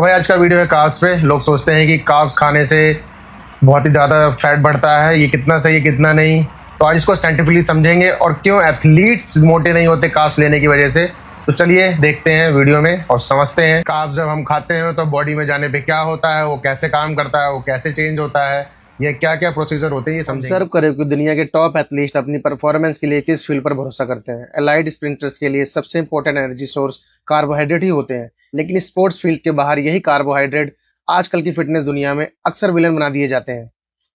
तो भाई आज का वीडियो है कार्ब्स पे। लोग सोचते हैं कि कार्ब्स खाने से बहुत ही ज़्यादा फैट बढ़ता है, ये कितना सही है कितना नहीं। तो आज इसको साइंटिफिकली समझेंगे और क्यों एथलीट्स मोटे नहीं होते कार्ब्स लेने की वजह से। तो चलिए देखते हैं वीडियो में और समझते हैं कार्ब्स जब हम खाते हैं तो बॉडी में जाने पे क्या होता है, वो कैसे काम करता है, वो कैसे चेंज होता है, ये क्या क्या प्रोसीजर होते हैं, ये समझेंगे। ऑब्जर्व करें कि दुनिया के टॉप एथलीट अपनी परफॉर्मेंस के लिए किस फील्ड पर भरोसा करते हैं। एलाइड स्प्रिंटर्स के लिए सबसे इंपॉर्टेंट एनर्जी सोर्स कार्बोहाइड्रेट ही होते हैं, लेकिन स्पोर्ट्स फील्ड के बाहर यही कार्बोहाइड्रेट आजकल की फिटनेस दुनिया में अक्सर विलन बना दिए जाते हैं।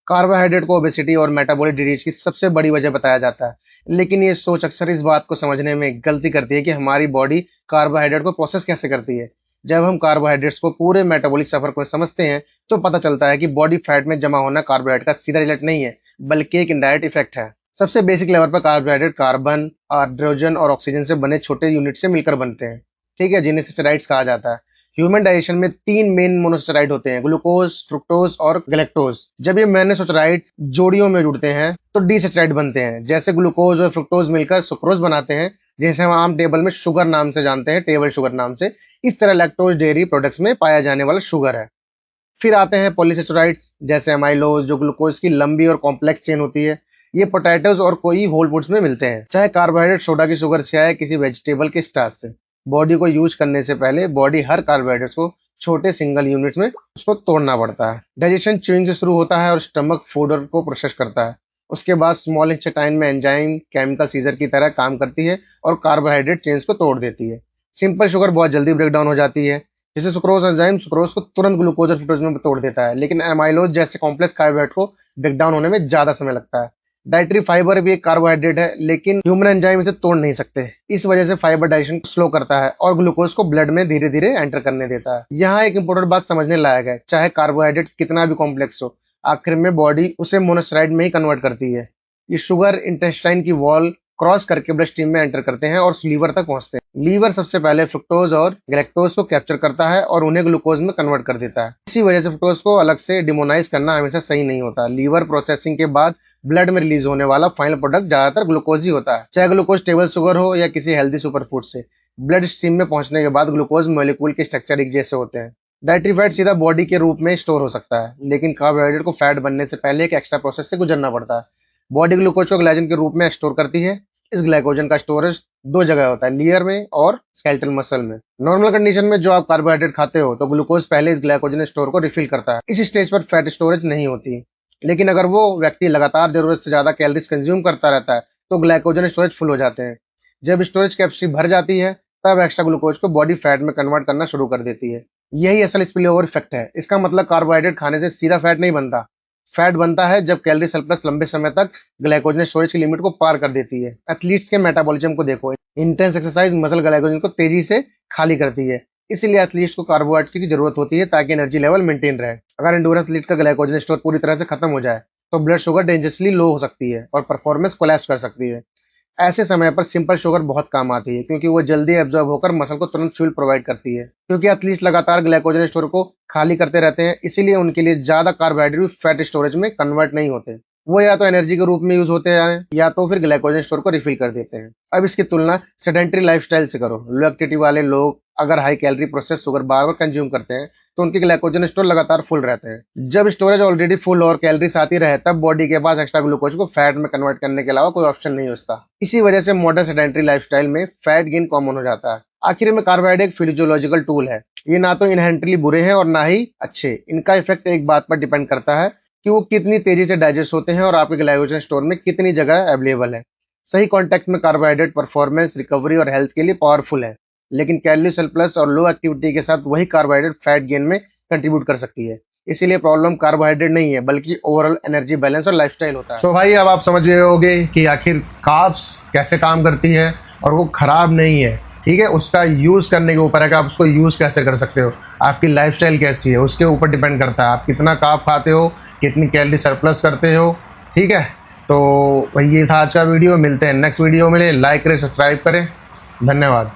कार्बोहाइड्रेट को ओबेसिटी और मेटाबॉलिक डिजीज की सबसे बड़ी वजह बताया जाता है, लेकिन ये सोच अक्सर इस बात को समझने में गलती करती है कि हमारी बॉडी कार्बोहाइड्रेट को प्रोसेस कैसे करती है। जब हम कार्बोहाइड्रेट्स को पूरे मेटाबॉलिक सफर को समझते हैं तो पता चलता है कि बॉडी फैट में जमा होना कार्बोहाइड्रेट का सीधा रिजल्ट नहीं है, बल्कि एक इनडायरेक्ट इफेक्ट है। सबसे बेसिक लेवल पर कार्बोहाइड्रेट कार्बन, हाइड्रोजन और ऑक्सीजन से बने छोटे यूनिट से मिलकर बनते हैं, ठीक है, जिन्हें सैकराइड्स कहा जाता है। ह्यूमन डाइजेशन में 3 मेन मोनोसैकराइड होते हैं, ग्लूकोज, फ्रुक्टोज और गैलेक्टोज। जब ये मोनोसैकराइड जोड़ियों में जुड़ते हैं तो डिसैकराइड बनते हैं, जैसे ग्लूकोज और फ्रुक्टोज मिलकर सुक्रोज बनाते हैं, जिसे हम आम टेबल में शुगर नाम से जानते हैं, टेबल शुगर नाम से। इस तरह लैक्टोज डेयरी प्रोडक्ट्स में पाया जाने वाला शुगर है। फिर आते हैं पॉलीसेचराइड्स जैसे अमाइलोज, जो ग्लूकोज की लंबी और कॉम्प्लेक्स चेन होती है। ये पोटैटोज और कोई होल फूड्स में मिलते हैं, चाहे कार्बोहाइड्रेट सोडा की शुगर से आए किसी वेजिटेबल के स्टार्च से। बॉडी को यूज करने से पहले बॉडी हर कार्बोहाइड्रेट को छोटे सिंगल यूनिट्स में उसको तोड़ना पड़ता है। डाइजेशन च्यूइंग से शुरू होता है और स्टमक फूड को प्रोसेस करता है। उसके बाद स्मॉल इंटेस्टाइन में एंजाइम केमिकल सीजर की तरह काम करती है और कार्बोहाइड्रेट चेन्स को तोड़ देती है। सिंपल शुगर बहुत जल्दी ब्रेक डाउन हो जाती है, जैसे सुक्रोज एंजाइम सुक्रोज को तुरंत ग्लूकोज और फ्रुक्टोज में तोड़ देता है, लेकिन एमाइलोज जैसे कॉम्प्लेक्स कार्बोहाइड्रेट को ब्रेक डाउन होने में ज्यादा समय लगता है। डाइटरी फाइबर भी एक कार्बोहाइड्रेट है, लेकिन ह्यूमन एंजाइम इसे तोड़ नहीं सकते। इस वजह से फाइबर डाइजेशन स्लो करता है और ग्लूकोज को ब्लड में धीरे धीरे एंटर करने देता है। यहाँ एक इंपॉर्टेंट बात समझने लायक है, चाहे कार्बोहाइड्रेट कितना भी कॉम्प्लेक्स हो, आखिर में बॉडी उसे मोनोसैकराइड में ही कन्वर्ट करती है। ये शुगर इंटेस्टाइन की वॉल क्रॉस करके ब्लड स्ट्रीम में एंटर करते हैं और लीवर तक पहुंचते हैं। लीवर सबसे पहले फ्रुक्टोज और गैलेक्टोज को कैप्चर करता है और उन्हें ग्लूकोज में कन्वर्ट कर देता है। इसी वजह से फ्रुक्टोज को अलग से डिमोनाइज करना हमेशा सही नहीं होता। लीवर प्रोसेसिंग के बाद ब्लड में रिलीज होने वाला फाइनल प्रोडक्ट ज्यादातर ग्लूकोज ही होता है, चाहे ग्लूकोज टेबल शुगर हो या किसी हेल्दी सुपरफूड से। ब्लड स्ट्रीम में पहुंचने के बाद ग्लूकोज मॉलिक्यूल के स्ट्रक्चर एक जैसे होते हैं। डाइटरी फैट सीधा बॉडी के रूप में स्टोर हो सकता है, लेकिन कार्बोहाइड्रेट को फैट बनने से पहले एक एक्स्ट्रा प्रोसेस से गुजरना पड़ता है। बॉडी ग्लूकोज को ग्लाइकोजन के रूप में स्टोर करती है। इस ग्लाइकोजन का स्टोरेज 2 जगह होता है, लीवर में और स्केलेटल मसल में। नॉर्मल कंडीशन में जो आप कार्बोहाइड्रेट खाते हो तो ग्लूकोज पहले इस ग्लाइकोजन स्टोर को रिफिल करता है। इस स्टेज पर फैट स्टोरेज नहीं होती, लेकिन अगर वो व्यक्ति लगातार जरूरत से ज्यादा कैलोरीज कंज्यूम करता रहता है तो ग्लाइकोजन स्टोरेज फुल हो जाते हैं। जब स्टोरेज कैपेसिटी भर जाती है तब एक्स्ट्रा ग्लूकोज को बॉडी फैट में कन्वर्ट करना शुरू कर देती है। यही असल स्पिल ओवर इफेक्ट है। इसका मतलब कार्बोहाइड्रेट खाने से सीधा फैट नहीं बनता, फैट बनता है जब कैलोरी सरप्लस लंबे समय तक ग्लाइकोजन स्टोरेज की लिमिट को पार कर देती है। एथलीट्स के मेटाबॉलिज्म को देखो, इंटेंस एक्सरसाइज मसल ग्लाइकोजन को तेजी से खाली करती है, इसलिए एथलीट्स को कार्बोहाइड्रेट की जरूरत होती है ताकि एनर्जी लेवल मेंटेन रहे। अगर एंडोरेंस एथलीट का ग्लाइकोजन स्टोर पूरी तरह से खत्म हो जाए तो ब्लड शुगर डेंजरसली लो हो सकती है और परफॉर्मेंस कोलैप्स कर सकती है। ऐसे समय पर सिंपल शुगर बहुत काम आती है, क्योंकि वो जल्दी एब्जॉर्ब होकर मसल को तुरंत फ्यूल प्रोवाइड करती है। क्योंकि एथलीट लगातार ग्लाइकोजन स्टोर को खाली करते रहते हैं, इसीलिए उनके लिए ज्यादा कार्बोहाइड्रेट भी फैट स्टोरेज में कन्वर्ट नहीं होते। वो या तो एनर्जी के रूप में यूज होते हैं या तो फिर ग्लाइकोजन स्टोर को रिफिल कर देते हैं। अब इसकी तुलना सेडेंटरी लाइफस्टाइल से करो। लो एक्टिविटी वाले लोग अगर हाई कैलोरी प्रोसेस शुगर बार बार कंज्यूम करते हैं तो उनके ग्लाइकोजन स्टोर लगातार फुल रहते हैं। जब स्टोरेज ऑलरेडी फुल और कैलोरीज आती रहे तब बॉडी के पास एक्स्ट्रा ग्लूकोज को फैट में कन्वर्ट करने के अलावा कोई ऑप्शन नहीं होता। इसी वजह से मॉडर्न सेडेंटरी लाइफस्टाइल में फैट गेन कॉमन हो जाता है। आखिर में कार्बोहाइड्रेट एक फिजियोलॉजिकल टूल है। ये ना तो इनहेरेंटली बुरे हैं और ना ही अच्छे। इनका इफेक्ट एक बात पर डिपेंड करता है कि वो कितनी तेजी से डाइजेस्ट होते हैं और आपके ग्लाइकोजन स्टोर में कितनी जगह अवेलेबल है। सही कॉन्टेक्स्ट में कार्बोहाइड्रेट परफॉर्मेंस, रिकवरी और हेल्थ के लिए पावरफुल है, लेकिन कैलोरी सरप्लस और लो एक्टिविटी के साथ वही कार्बोहाइड्रेट फैट गेन में कंट्रीब्यूट कर सकती है। इसीलिए प्रॉब्लम कार्बोहाइड्रेट नहीं है, बल्कि ओवरऑल एनर्जी बैलेंस और लाइफस्टाइल होता है। तो भाई अब आप समझ गए होंगे कि आखिर कार्ब्स कैसे काम करती है और वो खराब नहीं है, ठीक है। उसका यूज़ करने के ऊपर है कि आप उसको यूज़ कैसे कर सकते हो, आपकी लाइफस्टाइल कैसी है उसके ऊपर डिपेंड करता है। आप कितना कार्ब खाते हो, कितनी कैलोरी सरप्लस करते हो, ठीक है। तो भाई ये था आज का वीडियो। मिलते हैं नेक्स्ट वीडियो में। लाइक करें, सब्सक्राइब करें। धन्यवाद।